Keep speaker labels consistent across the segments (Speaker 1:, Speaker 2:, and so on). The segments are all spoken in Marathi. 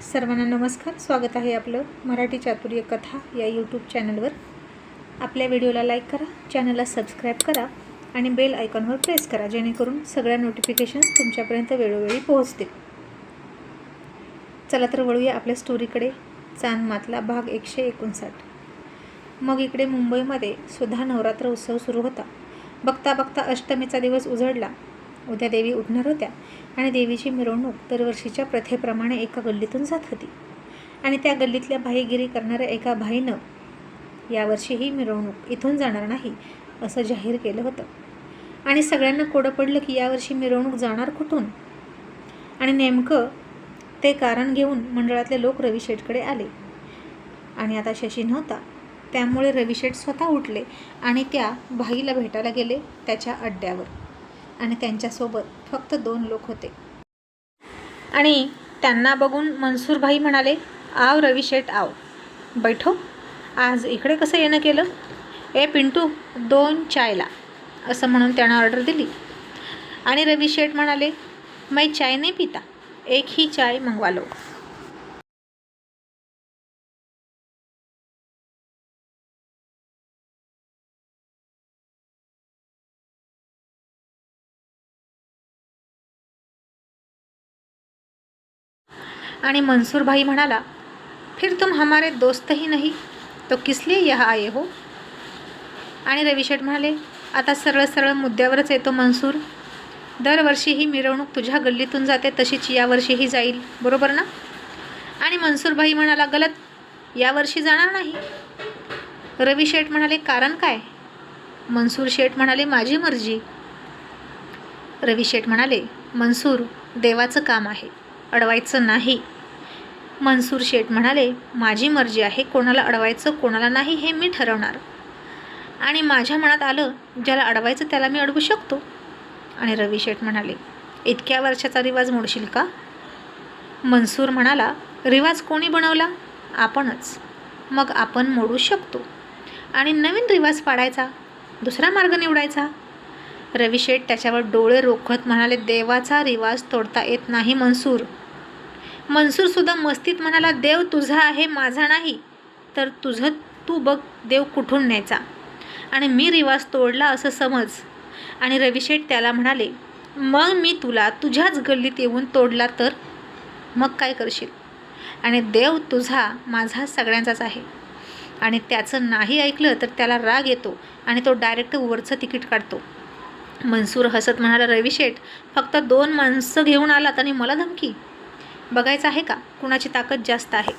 Speaker 1: सर्वांना नमस्कार. स्वागत आहे आपलं मराठी चातुर्य कथा या यूट्यूब चॅनलवर. आपल्या व्हिडिओला लाईक करा, चॅनलला सबस्क्राईब करा आणि बेल आयकॉनवर प्रेस करा, जेणेकरून सगळ्या नोटिफिकेशन्स तुमच्यापर्यंत वेळोवेळी पोहोचतील. चला तर वळूया आपल्या स्टोरीकडे. चांदमातला भाग 159. मग इकडे मुंबईमध्ये सुद्धा नवरात्र उत्सव सुरू होता. बघता बघता अष्टमीचा दिवस उजडला. उद्या देवी उठणार होत्या आणि देवीची मिरवणूक दरवर्षीच्या प्रथेप्रमाणे एका गल्लीतून जात होती. आणि त्या गल्लीतल्या भाईगिरी करणाऱ्या एका भाईनं यावर्षी ही मिरवणूक इथून जाणार नाही असं जाहीर केलं होतं. आणि सगळ्यांना कोडं पडलं की यावर्षी मिरवणूक जाणार कुठून. आणि नेमकं ते कारण घेऊन मंडळातले लोक रविशेठकडे आले. आणि आता शशी नव्हता, त्यामुळे रविशेठ स्वतः उठले आणि त्या भाईला भेटायला गेले त्याच्या अड्ड्यावर. आणि त्यांच्यासोबत फक्त 2 लोक होते. आणि त्यांना बघून मनसूर भाई म्हणाले, आव रविशेठ आव, बैठो. आज इकडे कसं येणं केलं? ए पिंटू, 2 चायला, असं म्हणून त्यानं ऑर्डर दिली. आणि रविशेठ म्हणाले, मैं चाय नहीं पीता, एक ही चाय मंगवा लो. आणि मनसूर भाई म्हणाला, फिर तुम हमारे दोस्त ही नहीं तो किस लिए यहाँ आए हो? आणि रविशेठ म्हणाले, आता सरळ सरळ मुद्द्यावरच येतो मनसूर. दरवर्षी ही मिरवणूक तुझ्या गल्लीतून जाते, तशीच यावर्षीही जाईल, बरोबर ना? आणि मनसूर भाई म्हणाला, गलत, यावर्षी जाणार नाही. रविशेठ म्हणाले, कारण काय? मनसूर शेठ म्हणाले, माझी मर्जी. रविशेठ म्हणाले, मनसूर, देवाचं काम आहे, अडवायचं नाही. मनसूर शेठ म्हणाले, माझी मर्जी आहे, कोणाला अडवायचं कोणाला नाही हे मी ठरवणार. आणि माझ्या मनात आलं ज्याला अडवायचं त्याला मी अडवू शकतो. आणि रविशेठ म्हणाले, इतक्या वर्षाचा रिवाज मोडशील का? मनसूर म्हणाला, रिवाज कोणी बनवला? आपणच. मग आपण मोडू शकतो आणि नवीन रिवाज पाडायचा, दुसरा मार्ग निवडायचा. रविशेठ त्याच्यावर डोळे रोखत म्हणाले, देवाचा रिवाज तोडता येत नाही मनसूर. मनसूरसुद्धा मस्तीत म्हणाला, देव तुझा आहे, माझा नाही, तर तुझं तू बघ देव कुठून न्यायचा, आणि मी रिवाज तोडला असं समज. आणि रविशेठ त्याला म्हणाले, मग मी तुला तुझ्याच गल्लीत येऊन तोडला तर मग काय करशील? आणि देव तुझा माझा सगळ्यांचाच आहे, आणि त्याचं नाही ऐकलं तर त्याला राग येतो आणि तो डायरेक्ट वरचं तिकीट काढतो. मनसूर हसत म्हणाला, रविशेठ, फक्त 2 माणसं घेऊन आलात आणि मला धमकी? बघायचं आहे का कुणाची ताकद जास्त आहे?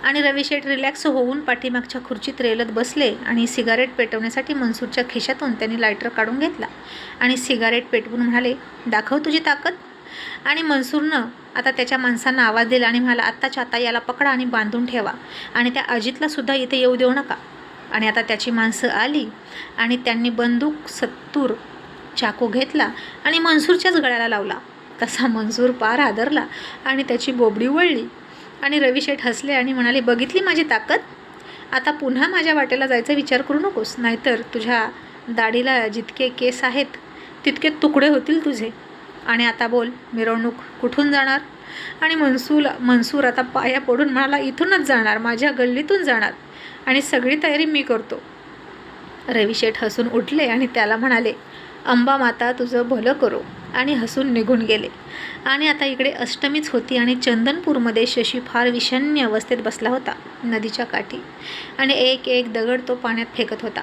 Speaker 1: आणि रविशेठ रिलॅक्स होऊन पाठीमागच्या खुर्चीत रेलत बसले आणि सिगारेट पेटवण्यासाठी मनसूरच्या खिशातून त्यांनी लायटर काढून घेतला आणि सिगारेट पेटवून म्हणाले, दाखव तुझी ताकद. आणि मनसूरनं आता त्याच्या माणसांना आवाज दिला आणि म्हणाला, आत्ताच्या आता याला पकडा आणि बांधून ठेवा, आणि त्या अजितलासुद्धा इथे येऊ देऊ नका. आणि आता त्याची माणसं आली आणि त्यांनी बंदूक, सत्तूर, चाकू घेतला आणि मनसूरच्याच गळ्याला लावला. तसा मनसूर पार हादरला आणि त्याची बोबडी वळली. आणि रविशेठ हसले आणि म्हणाले, बघितली माझी ताकद? आता पुन्हा माझ्या वाटेला जायचा विचार करू नकोस, नाहीतर तुझ्या दाढीला जितके केस आहेत तितके तुकडे होतील तुझे. आणि आता बोल, मिरवणूक कुठून जाणार? आणि मनसूर आता पाया पडून म्हणाला, इथूनच जाणार, माझ्या गल्लीतून जाणार, आणि सगळी तयारी मी करतो. रविशेठ हसून उठले आणि त्याला म्हणाले, अंबा माता तुझं भलं करो, आणि हसून निघून गेले. आणि आता इकडे अष्टमीच होती आणि चंदनपूरमध्ये शशी फार विषण्ण अवस्थेत बसला होता नदीच्या काठी, आणि एक एक दगड तो पाण्यात फेकत होता.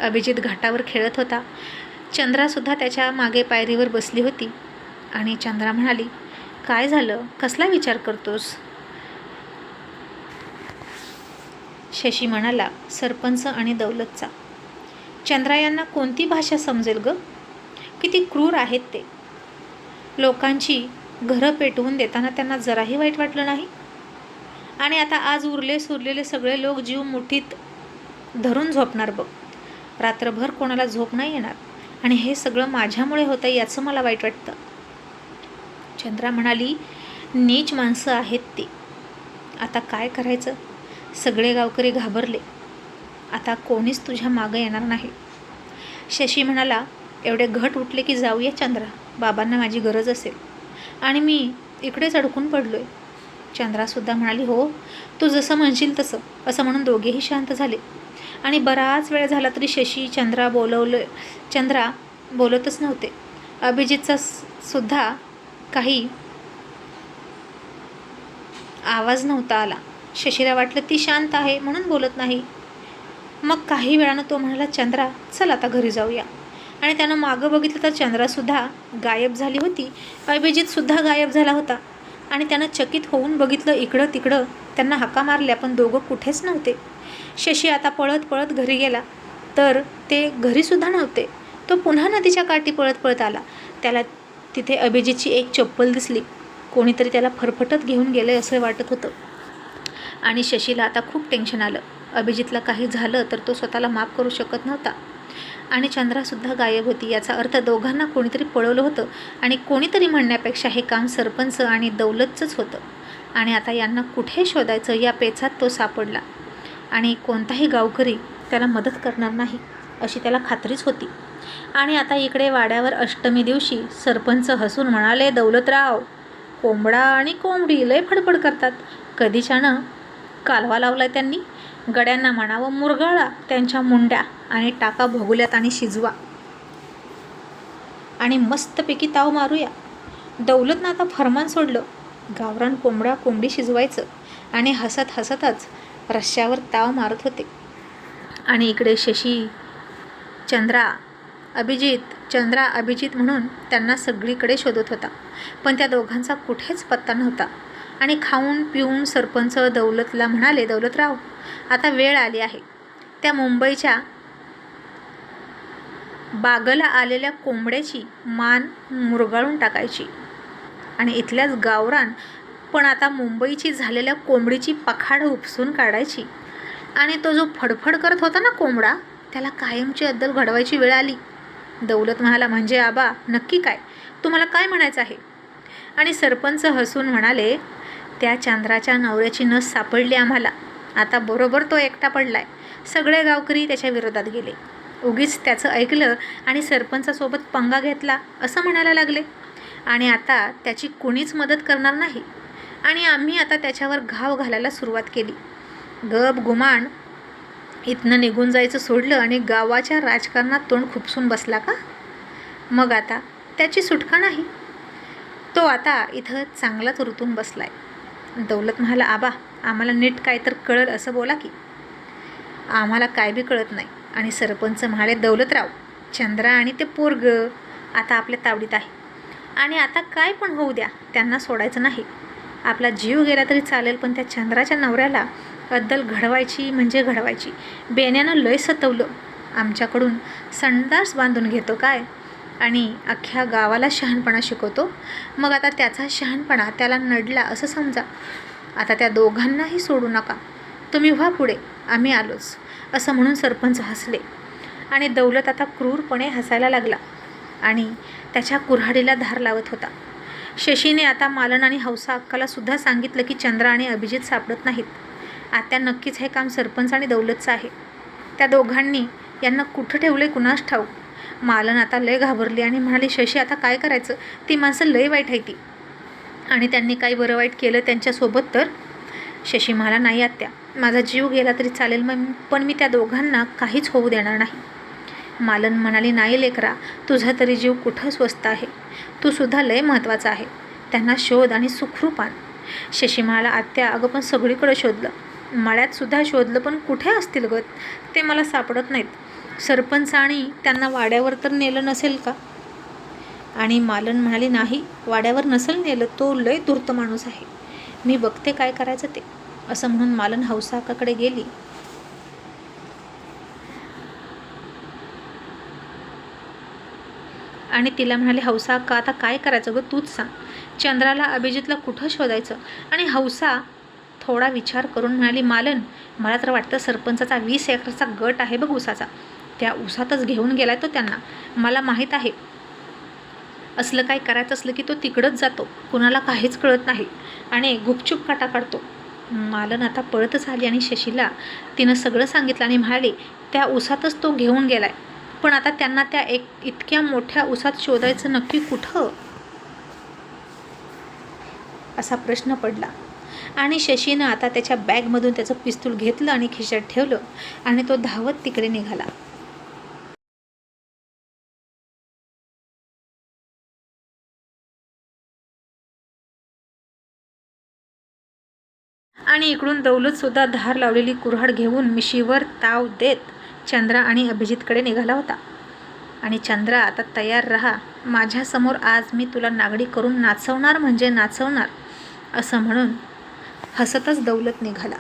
Speaker 1: अभिजित घाटावर खेळत होता. चंद्रासुद्धा त्याच्या मागे पायरीवर बसली होती. आणि चंद्रा म्हणाली, काय झालं, कसला विचार करतोस? शशी म्हणाला, सरपंच आणि दौलतचा. चंद्रा यांना कोणती भाषा समजेल ग? किती क्रूर आहेत ते. लोकांची घरं पेटवून देताना त्यांना जराही वाईट वाटलं नाही. आणि आता आज उरले सुरलेले सगळे लोक जीव मुठीत धरून झोपणार बघ. रात्रभर कोणाला झोप नाही येणार, आणि हे सगळं माझ्यामुळे होतं याचं मला वाईट वाटतं. चंद्रा म्हणाली, नीच माणसं आहेत ती. आता काय करायचं? सगळे गावकरी घाबरले. आता कोणीच तुझ्या मागं येणार नाही. शशी म्हणाला, एवढे घट उठले की जाऊया चंद्रा, बाबांना माझी गरज असेल, आणि मी इकडेच अडकून पडलोय. चंद्रासुद्धा म्हणाली, हो तू जसं म्हणशील तसं, असं म्हणून दोघेही शांत झाले. आणि बराच वेळ झाला तरी शशी चंद्रा बोलतच नव्हते. अभिजितचा सुद्धा काही आवाज नव्हता आला. शशीला वाटलं ती शांत आहे म्हणून बोलत नाही. मग काही वेळानं तो म्हणाला, चंद्रा चल आता घरी जाऊया. आणि त्यानं मागं बघितलं तर चंद्रासुद्धा गायब झाली होती. अभिजितसुद्धा गायब झाला होता. आणि त्यानं चकित होऊन बघितलं, इकडं तिकडं त्यांना हाका मारल्या पण दोघं कुठेच नव्हते. शशी आता पळत पळत घरी गेला तर ते घरीसुद्धा नव्हते. तो पुन्हा नदीच्या काठी पळत पळत आला. त्याला तिथे अभिजितची एक चप्पल दिसली. कोणीतरी त्याला फरफटत घेऊन गेले असं वाटत होतं. आणि शशीला आता खूप टेन्शन आलं. अभिजितला काही झालं तर तो स्वतःला माफ करू शकत नव्हता. आणि चंद्रासुद्धा गायब होती. याचा अर्थ दोघांना कोणीतरी पळवलं होतं. आणि कोणीतरी म्हणण्यापेक्षा हे काम सरपंच आणि दौलतचंच होतं. आणि आता यांना कुठे शोधायचं या पेचात तो सापडला. आणि कोणताही गावकरी त्याला मदत करणार नाही अशी त्याला खात्रीच होती. आणि आता इकडे वाड्यावर अष्टमी दिवशी सरपंच हसून म्हणाले, दौलतराव, कोंबडा आणि कोंबडी लय फडफड करतात. कधीच्यानं कालवा लावलाय त्यांनी. गड्यांना म्हणावं मुरगाळा त्यांच्या मुंड्या आणि टाका भोगुल्यात आणि शिजवा आणि मस्तपैकी ताव मारूया. दौलतनं आता फरमान सोडलं, गावरान कोंबडा कोंबडी शिजवायचं. आणि हसत हसतच रश्श्यावर ताव मारत होते. आणि इकडे शशी चंद्रा अभिजित म्हणून त्यांना सगळीकडे शोधत होता. पण त्या दोघांचा कुठेच पत्ता नव्हता. आणि खाऊन पिऊन सरपंच दौलतला म्हणाले, दौलतराव, आता वेळ आली आहे त्या मुंबईच्या बागला आलेल्या कोंबड्याची मान मुरगाळून टाकायची आणि इथल्याच गावरान पण आता मुंबईची झालेल्या कोंबडीची पखाड उपसून काढायची. आणि तो जो फडफड करत होता ना कोंबडा, त्याला कायमची अद्दल घडवायची वेळ आली. दौलत म्हणाला, म्हणजे आबा नक्की काय, तुम्हाला काय म्हणायचं आहे? आणि सरपंच हसून म्हणाले, त्या चंद्राच्या नवऱ्याची नस सापडली आम्हाला. आता बरोबर तो एकटा पडलाय. सगळे गावकरी त्याच्या विरोधात गेले. उगीच त्याचं ऐकलं आणि सरपंचासोबत पंगा घेतला असं म्हणायला लागले. आणि आता त्याची कुणीच मदत करणार नाही. आणि आम्ही आता त्याच्यावर घाव घालायला सुरुवात केली. गप गुमान इथनं निघून जायचं सोडलं आणि गावाच्या राजकारणात तोंड खुपसून बसला का? मग आता त्याची सुटका नाही. तो आता इथं चांगलाच रुतून बसलाय. दौलत म्हणाला, आबा आम्हाला नीट काय तर कळलं असं बोला की. आम्हाला काय बी कळत नाही. आणि सरपंच म्हणाले, दौलतराव, चंद्रा आणि ते पोरग आता आपल्या तावडीत आहे. आणि आता काय पण होऊ द्या, त्यांना सोडायचं नाही. आपला जीव गेला तरी चालेल, पण त्या चंद्राच्या नवऱ्याला अद्दल घडवायची म्हणजे घडवायची. बेण्यानं लय सतवलं. आमच्याकडून संडास बांधून घेतो काय आणि अख्ख्या गावाला शहाणपणा शिकवतो. मग आता त्याचा शहाणपणा त्याला नडला असं समजा. आता त्या दोघांनाही सोडू नका. तुम्ही व्हा पुढे, आम्ही आलोच, असं म्हणून सरपंच हसले. आणि दौलत आता क्रूरपणे हसायला लागला आणि त्याच्या कुऱ्हाडीला धार लावत होता. शशीने आता मालन आणि हौसा अक्काला सुद्धा सांगितलं की चंद्रा आणि अभिजित सापडत नाहीत. आता नक्कीच हे काम सरपंच आणि दौलतचं आहे. त्या दोघांनी यांना कुठं ठेवले कुणास ठाऊक. मालन आता लय घाबरली आणि म्हणाली, शशी आता काय करायचं, ती माणसं लय वाईट आहे ती, आणि त्यांनी काही बरं वाईट केलं त्यांच्यासोबत तर. शशी म्हणाला, नाही आत्या, माझा जीव गेला तरी चालेल, पण मी त्या दोघांना काहीच होऊ देणार नाही. मालन म्हणाली, नाही लेकरा, तुझा तरी जीव कुठं स्वस्त आहे, तू सुद्धा लय महत्त्वाचा आहे. त्यांना शोध आणि सुखरूप आण. शशी म्हणाला, आत्या अगं पण सगळीकडे शोधलं, मळ्यात सुद्धा शोधलं, पण कुठे असतील गं ते मला सापडत नाहीत. सरपंचानी त्यांना वाड्यावर तर नेलं नसेल का? आणि मालन म्हणाली, नाही, वाड्यावर नसेल नेलं, तो लय धूर्त माणूस आहे, मी बघते काय करायचं ते. असं म्हणून मालन हौसाकाकडे गेली. आणि तिला म्हणाले, हौसा अक्का आता काय करायचं गं, तूच सांग. चंद्राला अभिजितला कुठं शोधायचं? आणि हौसा थोडा विचार करून म्हणाली, मालन, मला तर वाटतं सरपंचाचा 20 एकरचा गट आहे बघ ऊसाचा, त्या ऊसातच घेऊन गेलाय तो त्यांना. मला माहीत आहे, असलं काय करायचं असलं की तो तिकडंच जातो, कुणाला काहीच कळत नाही आणि गुपचूप काटा काढतो. मालन आता पळतच आली आणि शशीला तिनं सगळं सांगितलं आणि म्हणाली, त्या ऊसातच तो घेऊन गेलाय, पण आता त्यांना त्या इतक्या मोठ्या ऊसात शोधायचं नक्की कुठं, असा प्रश्न पडला. आणि शशीनं आता त्याच्या बॅगमधून त्याचं पिस्तूल घेतलं आणि खिशात ठेवलं आणि तो धावत तिकडे निघाला. आणि इकडून दौलतसुद्धा धार लावलेली कुऱ्हाड घेऊन मिशीवर ताव देत चंद्रा आणि अभिजितकडे निघाला होता. आणि चंद्रा, आता तयार राहा, माझ्यासमोर आज मी तुला नागडी करून नाचवणार म्हणजे नाचवणार, असं म्हणून हसतच दौलत निघाला.